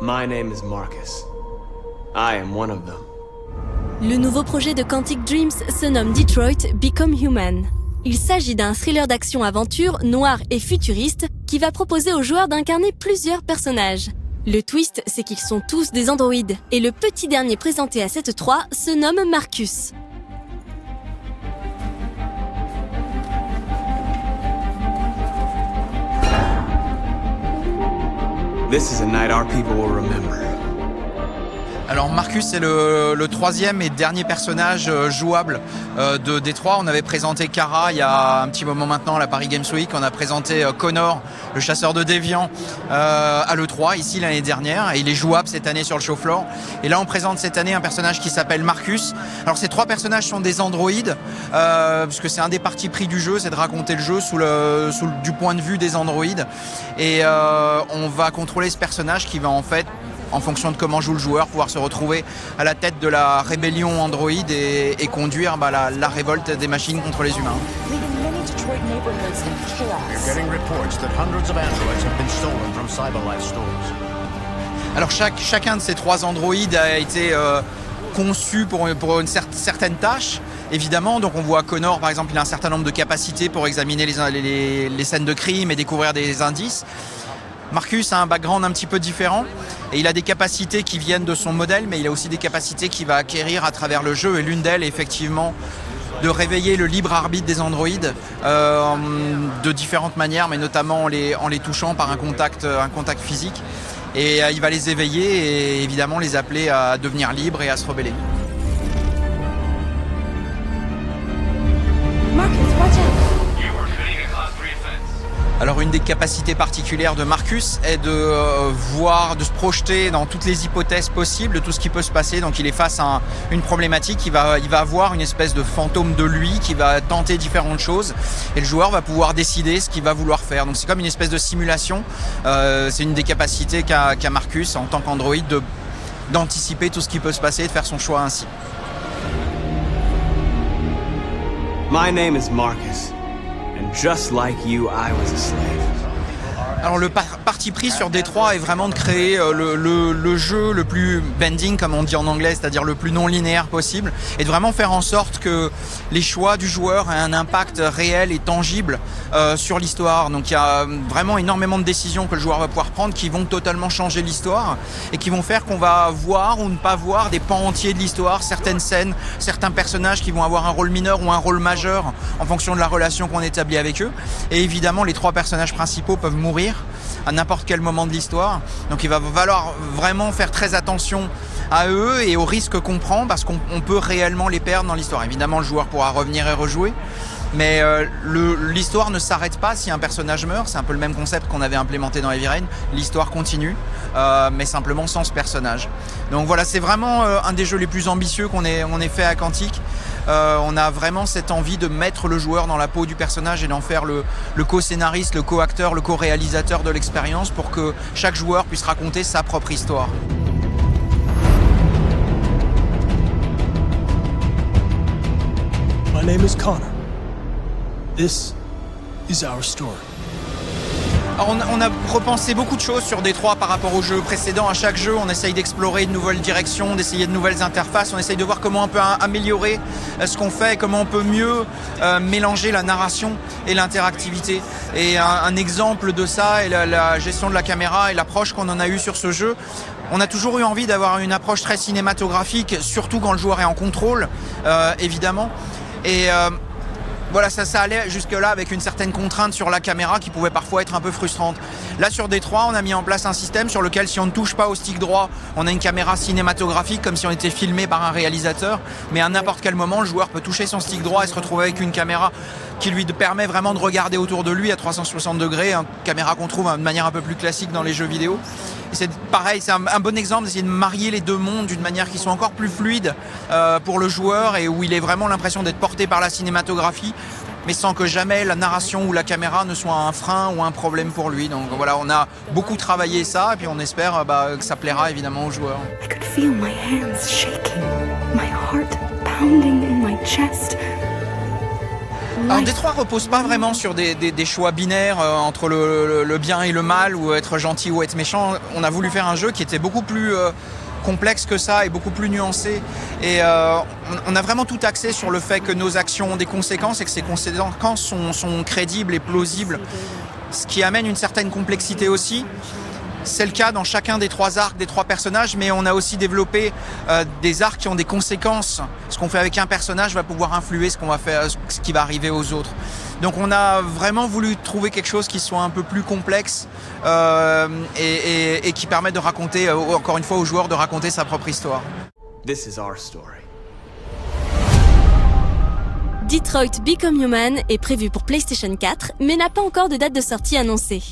My name is Marcus. I am one of them. Le nouveau projet de Quantic Dreams se nomme Detroit Become Human. Il s'agit d'un thriller d'action-aventure noir et futuriste qui va proposer aux joueurs d'incarner plusieurs personnages. Le twist, c'est qu'ils sont tous des androïdes, et le petit dernier présenté à cette 3 se nomme Marcus. This is a night our people will remember. Alors Marcus, c'est le troisième et dernier personnage jouable de Détroit. On avait présenté Kara il y a un petit moment maintenant à la Paris Games Week. On a présenté Connor, le chasseur de déviants, à l'E3 ici l'année dernière. Et il est jouable cette année sur le show floor. Et là on présente cette année un personnage qui s'appelle Marcus. Alors ces trois personnages sont des androïdes, puisque c'est un des partis pris du jeu, c'est de raconter le jeu du point de vue des androïdes. Et on va contrôler ce personnage qui va en fait, en fonction de comment joue le joueur, pouvoir se retrouver à la tête de la rébellion Android et conduire la révolte des machines contre les humains. Alors chacun de ces trois androïdes a été conçu pour une certaine tâche. Évidemment, donc on voit Connor, par exemple, il a un certain nombre de capacités pour examiner les scènes de crime et découvrir des indices. Marcus a un background un petit peu différent et il a des capacités qui viennent de son modèle, mais il a aussi des capacités qu'il va acquérir à travers le jeu, et l'une d'elles est effectivement de réveiller le libre arbitre des androïdes de différentes manières, mais notamment en les touchant par un contact physique. Et il va les éveiller et évidemment les appeler à devenir libres et à se rebeller. Alors une des capacités particulières de Marcus est de se projeter dans toutes les hypothèses possibles de tout ce qui peut se passer. Donc il est face à une problématique, il va avoir une espèce de fantôme de lui qui va tenter différentes choses et le joueur va pouvoir décider ce qu'il va vouloir faire. Donc c'est comme une espèce de simulation. C'est une des capacités qu'a Marcus en tant qu'androïde d'anticiper tout ce qui peut se passer et de faire son choix ainsi. My name is Marcus. And just like you, I was a slave. Alors le parti pris sur Détroit est vraiment de créer le jeu le plus bending, comme on dit en anglais, c'est-à-dire le plus non linéaire possible, et de vraiment faire en sorte que les choix du joueur aient un impact réel et tangible sur l'histoire. Donc il y a vraiment énormément de décisions que le joueur va pouvoir prendre qui vont totalement changer l'histoire et qui vont faire qu'on va voir ou ne pas voir des pans entiers de l'histoire, certaines scènes, certains personnages qui vont avoir un rôle mineur ou un rôle majeur en fonction de la relation qu'on établit avec eux. Et évidemment, les trois personnages principaux peuvent mourir à n'importe quel moment de l'histoire. Donc il va falloir vraiment faire très attention à eux et aux risques qu'on prend, parce qu'on peut réellement les perdre dans l'histoire. Évidemment, le joueur pourra revenir et rejouer, mais l'histoire ne s'arrête pas si un personnage meurt. C'est un peu le même concept qu'on avait implémenté dans Heavy Rain. L'histoire continue, mais simplement sans ce personnage. Donc voilà, c'est vraiment un des jeux les plus ambitieux qu'on ait fait à Quantic. On a vraiment cette envie de mettre le joueur dans la peau du personnage et d'en faire le co-scénariste, le co-acteur, le co-réalisateur de l'expérience pour que chaque joueur puisse raconter sa propre histoire. My name is Connor. This is our story. Alors on a repensé beaucoup de choses sur Détroit par rapport aux jeux précédents. À chaque jeu, on essaye d'explorer de nouvelles directions, d'essayer de nouvelles interfaces. On essaye de voir comment on peut améliorer ce qu'on fait, comment on peut mieux mélanger la narration et l'interactivité. Et un exemple de ça est la gestion de la caméra et l'approche qu'on en a eue sur ce jeu. On a toujours eu envie d'avoir une approche très cinématographique, surtout quand le joueur est en contrôle, évidemment. Et voilà, ça allait jusque-là avec une certaine contrainte sur la caméra qui pouvait parfois être un peu frustrante. Là, sur Détroit, on a mis en place un système sur lequel, si on ne touche pas au stick droit, on a une caméra cinématographique comme si on était filmé par un réalisateur. Mais à n'importe quel moment, le joueur peut toucher son stick droit et se retrouver avec une caméra qui lui permet vraiment de regarder autour de lui à 360 degrés, une caméra qu'on trouve de manière un peu plus classique dans les jeux vidéo. Et c'est pareil, c'est un bon exemple d'essayer de marier les deux mondes d'une manière qui soit encore plus fluide pour le joueur et où il ait vraiment l'impression d'être porté par la cinématographie, mais sans que jamais la narration ou la caméra ne soit un frein ou un problème pour lui. Donc voilà, on a beaucoup travaillé ça et puis on espère que ça plaira évidemment aux joueurs. I could feel my hands shaking, my heart pounding in my chest. Alors Détroit repose pas vraiment sur des choix binaires entre le bien et le mal, ou être gentil ou être méchant. On a voulu faire un jeu qui était beaucoup plus complexe que ça et beaucoup plus nuancé. Et on a vraiment tout axé sur le fait que nos actions ont des conséquences et que ces conséquences sont crédibles et plausibles. Ce qui amène une certaine complexité aussi. C'est le cas dans chacun des 3 arcs, des 3 personnages, mais on a aussi développé des arcs qui ont des conséquences. Ce qu'on fait avec un personnage va pouvoir influer ce qui va arriver aux autres. Donc on a vraiment voulu trouver quelque chose qui soit un peu plus complexe et qui permette de raconter, encore une fois, aux joueurs de raconter sa propre histoire. This is our story. Detroit Become Human est prévu pour PlayStation 4, mais n'a pas encore de date de sortie annoncée.